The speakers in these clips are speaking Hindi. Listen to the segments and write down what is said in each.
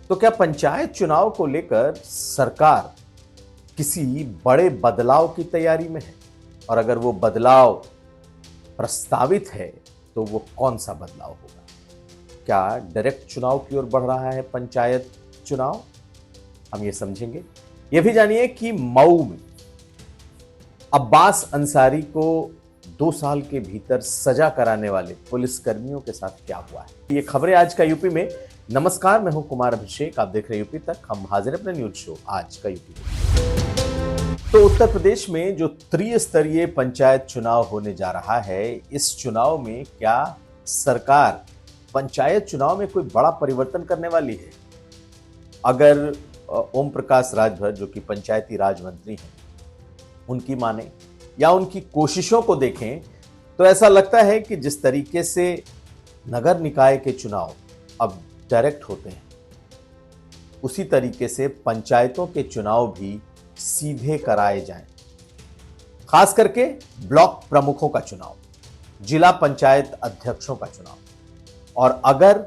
तो क्या पंचायत चुनाव को लेकर सरकार किसी बड़े बदलाव की तैयारी में है? और अगर वो बदलाव प्रस्तावित है तो वो कौन सा बदलाव होगा? क्या डायरेक्ट चुनाव की ओर बढ़ रहा है पंचायत चुनाव? हम ये समझेंगे। ये भी जानिए कि मऊ में अब्बास अंसारी को 2 साल के भीतर सजा कराने वाले पुलिसकर्मियों के साथ क्या हुआ है। ये खबरें आज का यूपी में। नमस्कार, मैं हूं कुमार अभिषेक, आप देख रहे हैं यूपी तक। हम हाजिर अपने न्यूज शो आज का यूपी में। तो उत्तर प्रदेश में जो त्रिस्तरीय पंचायत चुनाव होने जा रहा है, इस चुनाव में क्या सरकार पंचायत चुनाव में कोई बड़ा परिवर्तन करने वाली है? अगर ओम प्रकाश राजभर, जो कि पंचायती राज मंत्री हैं, उनकी माने या उनकी कोशिशों को देखें तो ऐसा लगता है कि जिस तरीके से नगर निकाय के चुनाव अब डायरेक्ट होते हैं, उसी तरीके से पंचायतों के चुनाव भी सीधे कराए जाएं। खास करके ब्लॉक प्रमुखों का चुनाव, जिला पंचायत अध्यक्षों का चुनाव। और अगर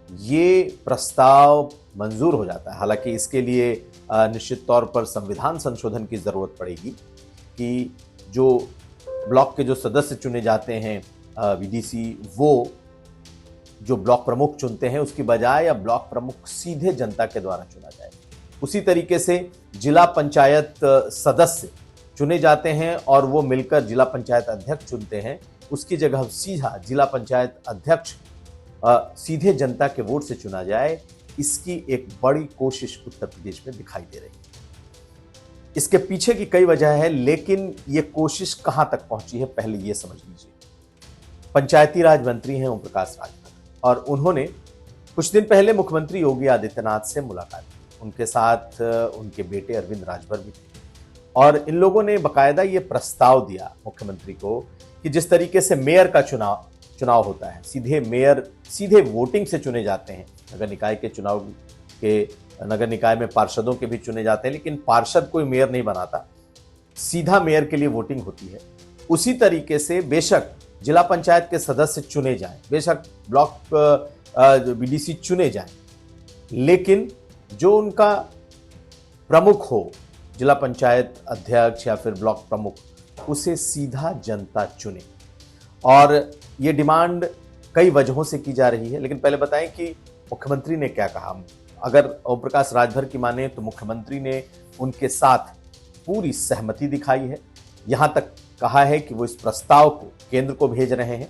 ये प्रस्ताव मंजूर हो जाता है, हालांकि इसके लिए निश्चित तौर पर संविधान संशोधन की जरूरत पड़ेगी कि जो ब्लॉक के जो सदस्य चुने जाते हैं वीडीसी, वो जो ब्लॉक प्रमुख चुनते हैं उसकी बजाय अब ब्लॉक प्रमुख सीधे जनता के द्वारा चुना जाए। उसी तरीके से जिला पंचायत सदस्य चुने जाते हैं और वो मिलकर जिला पंचायत अध्यक्ष चुनते हैं, उसकी जगह सीधा जिला पंचायत अध्यक्ष सीधे जनता के वोट से चुना जाए। इसकी एक बड़ी कोशिश उत्तर प्रदेश में दिखाई दे रही है। इसके पीछे की कई वजह है, लेकिन ये कोशिश कहां तक पहुंची है पहले ये समझ लीजिए। पंचायती राज मंत्री हैं ओम प्रकाश राजभर, और उन्होंने कुछ दिन पहले मुख्यमंत्री योगी आदित्यनाथ से मुलाकात की। उनके साथ उनके बेटे अरविंद राजभर भी थे, और इन लोगों ने बकायदा ये प्रस्ताव दिया मुख्यमंत्री को कि जिस तरीके से मेयर का चुनाव होता है, सीधे मेयर सीधे वोटिंग से चुने जाते हैं। नगर निकाय के चुनाव के नगर निकाय में पार्षदों के भी चुने जाते हैं, लेकिन पार्षद कोई मेयर नहीं बनाता, सीधा मेयर के लिए वोटिंग होती है। उसी तरीके से बेशक जिला पंचायत के सदस्य चुने जाएं, बेशक ब्लॉक बीडीसी चुने जाएं, लेकिन जो उनका प्रमुख हो, जिला पंचायत अध्यक्ष या फिर ब्लॉक प्रमुख, उसे सीधा जनता चुने। और ये डिमांड कई वजहों से की जा रही है, लेकिन पहले बताएं कि मुख्यमंत्री ने क्या कहा। अगर ओम प्रकाश राजभर की माने तो मुख्यमंत्री ने उनके साथ पूरी सहमति दिखाई है। यहां तक कहा है कि वो इस प्रस्ताव को केंद्र को भेज रहे हैं,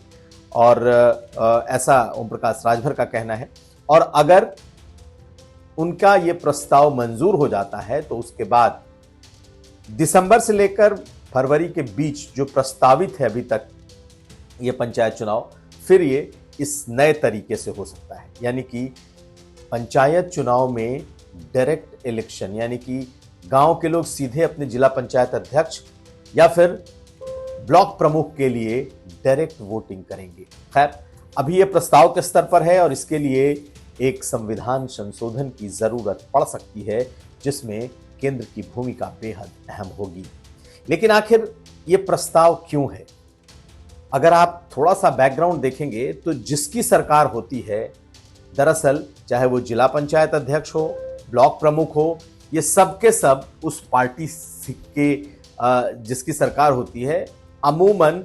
और ऐसा ओम प्रकाश राजभर का कहना है। और अगर उनका ये प्रस्ताव मंजूर हो जाता है तो उसके बाद दिसंबर से लेकर फरवरी के बीच जो प्रस्तावित है अभी तक ये पंचायत चुनाव, फिर ये इस नए तरीके से हो सकता है। यानी कि पंचायत चुनाव में डायरेक्ट इलेक्शन, यानी कि गांव के लोग सीधे अपने जिला पंचायत अध्यक्ष या फिर ब्लॉक प्रमुख के लिए डायरेक्ट वोटिंग करेंगे। खैर, अभी यह प्रस्ताव के स्तर पर है और इसके लिए एक संविधान संशोधन की जरूरत पड़ सकती है, जिसमें केंद्र की भूमिका बेहद अहम होगी। लेकिन आखिर यह प्रस्ताव क्यों है? अगर आप थोड़ा सा बैकग्राउंड देखेंगे तो जिसकी सरकार होती है, दरअसल चाहे वो जिला पंचायत अध्यक्ष हो, ब्लॉक प्रमुख हो, ये सब के सब उस पार्टी के जिसकी सरकार होती है, अमूमन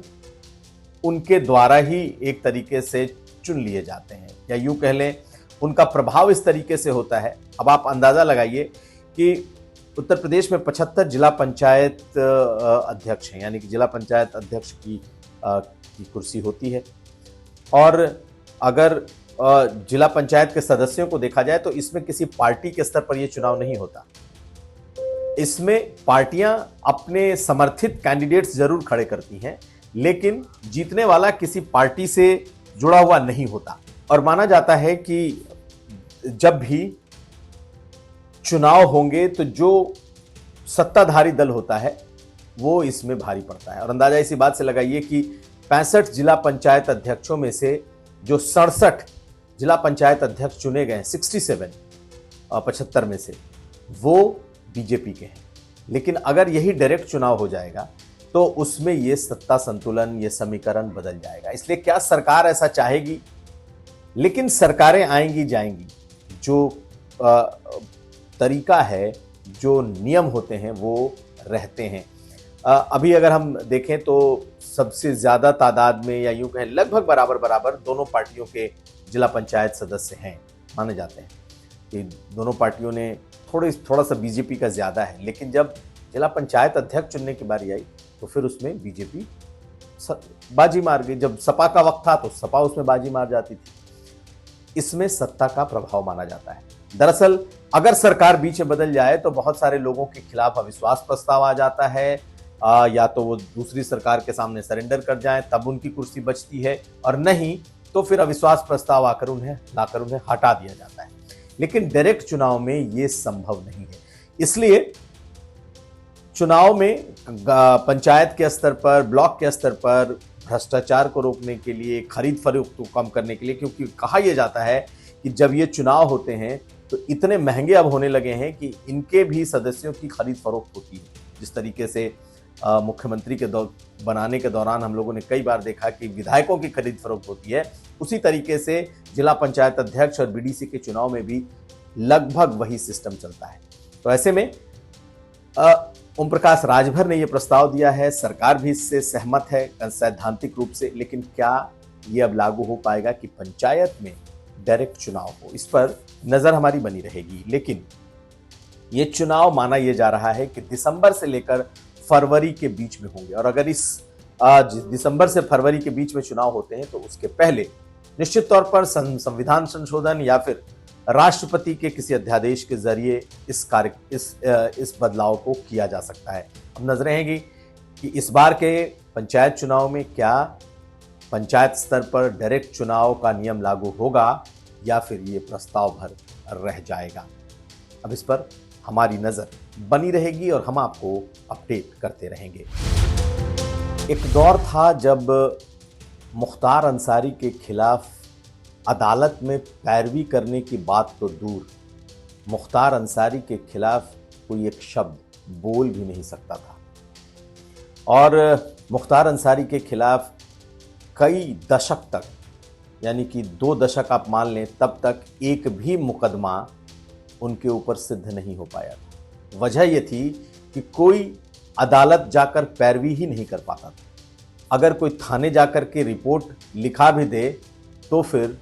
उनके द्वारा ही एक तरीके से चुन लिए जाते हैं, या यूं कह लें उनका प्रभाव इस तरीके से होता है। अब आप अंदाजा लगाइए कि उत्तर प्रदेश में 75 जिला पंचायत अध्यक्ष हैं, यानी कि जिला पंचायत अध्यक्ष की कुर्सी होती है। और अगर जिला पंचायत के सदस्यों को देखा जाए तो इसमें किसी पार्टी के स्तर पर यह चुनाव नहीं होता। इसमें पार्टियां अपने समर्थित कैंडिडेट्स जरूर खड़े करती हैं, लेकिन जीतने वाला किसी पार्टी से जुड़ा हुआ नहीं होता। और माना जाता है कि जब भी चुनाव होंगे तो जो सत्ताधारी दल होता है वो इसमें भारी पड़ता है। और अंदाजा इसी बात से लगाइए कि 65 जिला पंचायत अध्यक्षों में से जो 67 जिला पंचायत अध्यक्ष चुने गए, 67 75 में से, वो बीजेपी के हैं। लेकिन अगर यही डायरेक्ट चुनाव हो जाएगा तो उसमें ये सत्ता संतुलन, ये समीकरण बदल जाएगा। इसलिए क्या सरकार ऐसा चाहेगी? लेकिन सरकारें आएंगी जाएंगी, जो तरीका है, जो नियम होते हैं वो रहते हैं। अभी अगर हम देखें तो सबसे ज़्यादा तादाद में, या यूँ कहें लगभग बराबर बराबर, दोनों पार्टियों के जिला पंचायत सदस्य हैं, माने जाते हैं कि दोनों पार्टियों ने थोड़ा सा बीजेपी का ज़्यादा है। लेकिन जब जिला पंचायत अध्यक्ष चुनने की बारी आई तो फिर उसमें बीजेपी बाजी मार गई। जब सपा का वक्त था तो सपा उसमें बाजी मार जाती थी। इसमें सत्ता का प्रभाव माना जाता है। दरअसल अगर सरकार बीच में बदल जाए तो बहुत सारे लोगों के खिलाफ अविश्वास प्रस्ताव आ जाता है, या तो वो दूसरी सरकार के सामने सरेंडर कर जाएं, तब उनकी कुर्सी बचती है, और नहीं तो फिर अविश्वास प्रस्ताव लाकर उन्हें हटा दिया जाता है। लेकिन डायरेक्ट चुनाव में ये संभव नहीं है। इसलिए चुनाव में पंचायत के स्तर पर, ब्लॉक के स्तर पर भ्रष्टाचार को रोकने के लिए, खरीद फरोख्त को कम करने के लिए, क्योंकि कहा यह जाता है कि जब ये चुनाव होते हैं तो इतने महंगे अब होने लगे हैं कि इनके भी सदस्यों की खरीद फरोख्त होती है। जिस तरीके से मुख्यमंत्री के बनाने के दौरान हम लोगों ने कई बार देखा कि विधायकों की खरीद फरोख्त होती है, उसी तरीके से जिला पंचायत अध्यक्ष और बीडीसी के चुनाव में भी लगभग वही सिस्टम चलता है। तो ऐसे में ओम प्रकाश राजभर ने यह प्रस्ताव दिया है, सरकार भी इससे सहमत है सैद्धांतिक रूप से, लेकिन क्या ये अब लागू हो पाएगा कि पंचायत में डायरेक्ट चुनाव हो? इस पर नजर हमारी बनी रहेगी। लेकिन ये चुनाव माना यह जा रहा है कि दिसंबर से लेकर फरवरी के बीच में होंगे, और अगर इस दिसंबर से फरवरी के बीच में चुनाव होते हैं तो उसके पहले निश्चित तौर पर संविधान संशोधन या फिर राष्ट्रपति के किसी अध्यादेश के जरिए इस बदलाव को किया जा सकता है। अब नजर रहेगी कि इस बार के पंचायत चुनाव में क्या पंचायत स्तर पर डायरेक्ट चुनाव का नियम लागू होगा या फिर ये प्रस्ताव भर रह जाएगा। अब इस पर हमारी नजर बनी रहेगी और हम आपको अपडेट करते रहेंगे। एक दौर था जब मुख्तार अंसारी के खिलाफ अदालत में पैरवी करने की बात तो दूर, मुख्तार अंसारी के खिलाफ कोई एक शब्द बोल भी नहीं सकता था, और मुख्तार अंसारी के खिलाफ कई दशक तक, यानी कि 2 दशक आप मान लें, तब तक एक भी मुकदमा उनके ऊपर सिद्ध नहीं हो पाया था। वजह यह थी कि कोई अदालत जाकर पैरवी ही नहीं कर पाता था। अगर कोई थाने जाकर के रिपोर्ट लिखा भी दे तो फिर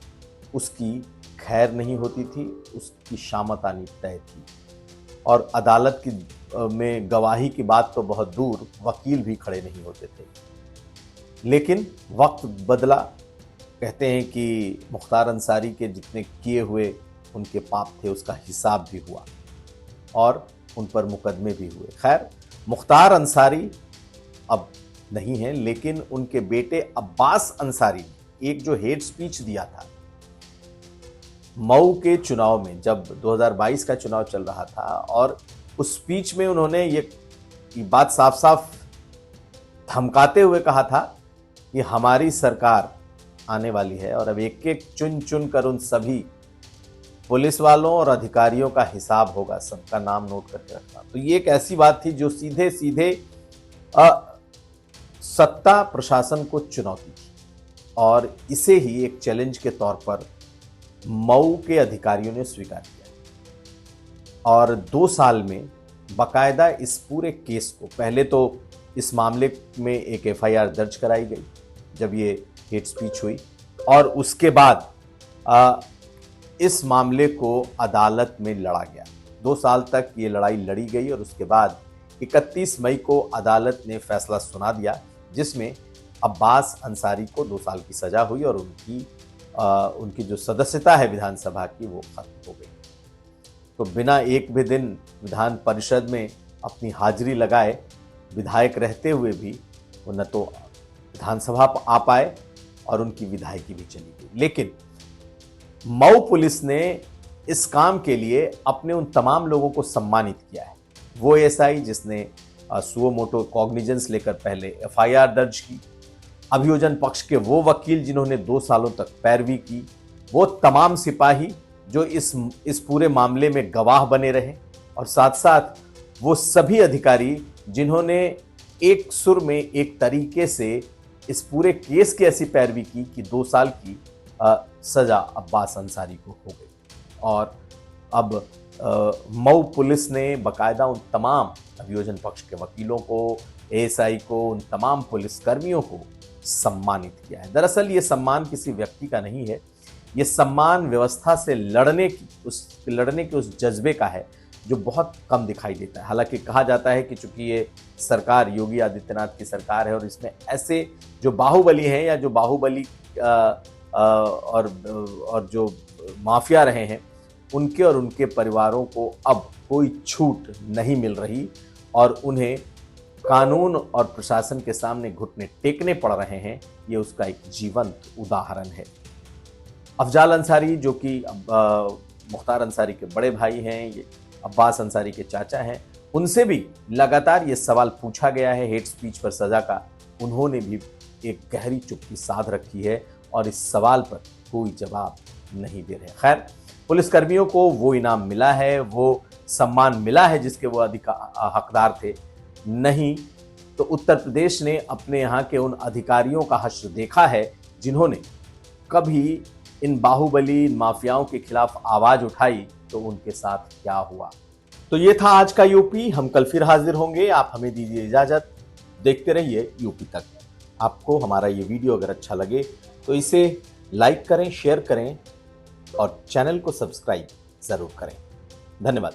उसकी खैर नहीं होती थी, उसकी शामत आनी तय थी, और अदालत की में गवाही की बात तो बहुत दूर, वकील भी खड़े नहीं होते थे। लेकिन वक्त बदला। कहते हैं कि मुख्तार अंसारी के जितने किए हुए उनके पाप थे उसका हिसाब भी हुआ और उन पर मुकदमे भी हुए। खैर, मुख्तार अंसारी अब नहीं है, लेकिन उनके बेटे अब्बास अंसारी ने एक जो हेट स्पीच दिया था मऊ के चुनाव में, जब 2022 का चुनाव चल रहा था, और उस स्पीच में उन्होंने ये बात साफ साफ धमकाते हुए कहा था कि हमारी सरकार आने वाली है और अब एक एक चुन चुन कर उन सभी पुलिस वालों और अधिकारियों का हिसाब होगा, सबका नाम नोट करके रखना। तो ये एक ऐसी बात थी जो सीधे सीधे सत्ता प्रशासन को चुनौती थी, और इसे ही एक चैलेंज के तौर पर मऊ के अधिकारियों ने स्वीकार किया। और 2 साल में बाकायदा इस पूरे केस को, पहले तो इस मामले में एक एफआईआर दर्ज कराई गई जब ये हेट स्पीच हुई, और उसके बाद इस मामले को अदालत में लड़ा गया। 2 साल तक ये लड़ाई लड़ी गई और उसके बाद 31 मई को अदालत ने फैसला सुना दिया, जिसमें अब्बास अंसारी को 2 साल की सजा हुई और उनकी जो सदस्यता है विधानसभा की वो खत्म हो गई। तो बिना एक भी दिन विधान परिषद में अपनी हाजिरी लगाए, विधायक रहते हुए भी वो न तो विधानसभा आ पाए और उनकी विधायकी भी चली गई। लेकिन मऊ पुलिस ने इस काम के लिए अपने उन तमाम लोगों को सम्मानित किया है। वो एसआई जिसने सुओ मोटो कॉग्निजेंस लेकर पहले एफआईआर दर्ज की, अभियोजन पक्ष के वो वकील जिन्होंने 2 सालों तक पैरवी की, वो तमाम सिपाही जो इस पूरे मामले में गवाह बने रहे, और साथ साथ वो सभी अधिकारी जिन्होंने एक सुर में एक तरीके से इस पूरे केस की ऐसी पैरवी की कि 2 साल की सजा अब्बास अंसारी को हो गई। और अब मऊ पुलिस ने बाकायदा उन तमाम अभियोजन पक्ष के वकीलों को, एएसआई को, उन तमाम पुलिसकर्मियों को सम्मानित किया है। दरअसल ये सम्मान किसी व्यक्ति का नहीं है, ये सम्मान व्यवस्था से लड़ने के उस जज्बे का है जो बहुत कम दिखाई देता है। हालांकि कहा जाता है कि चूंकि ये सरकार योगी आदित्यनाथ की सरकार है और इसमें ऐसे जो बाहुबली हैं या जो बाहुबली और जो माफिया रहे हैं उनके और उनके परिवारों को अब कोई छूट नहीं मिल रही और उन्हें कानून और प्रशासन के सामने घुटने टेकने पड़ रहे हैं। ये उसका एक जीवंत उदाहरण है। अफजाल अंसारी जो कि मुख्तार अंसारी के बड़े भाई हैं, ये अब्बास अंसारी के चाचा हैं, उनसे भी लगातार ये सवाल पूछा गया है हेट स्पीच पर सजा का। उन्होंने भी एक गहरी चुप्पी साध रखी है और इस सवाल पर कोई जवाब नहीं दे रहे। खैर, पुलिसकर्मियों को वो इनाम मिला है, वो सम्मान मिला है जिसके वो हकदार थे। नहीं तो उत्तर प्रदेश ने अपने यहाँ के उन अधिकारियों का हश्र देखा है जिन्होंने कभी इन बाहुबली, इन माफियाओं के खिलाफ आवाज उठाई, तो उनके साथ क्या हुआ। तो ये था आज का यूपी। हम कल फिर हाजिर होंगे। आप हमें दीजिए इजाजत। देखते रहिए यूपी तक। आपको हमारा ये वीडियो अगर अच्छा लगे तो इसे लाइक करें, शेयर करें और चैनल को सब्सक्राइब जरूर करें। धन्यवाद।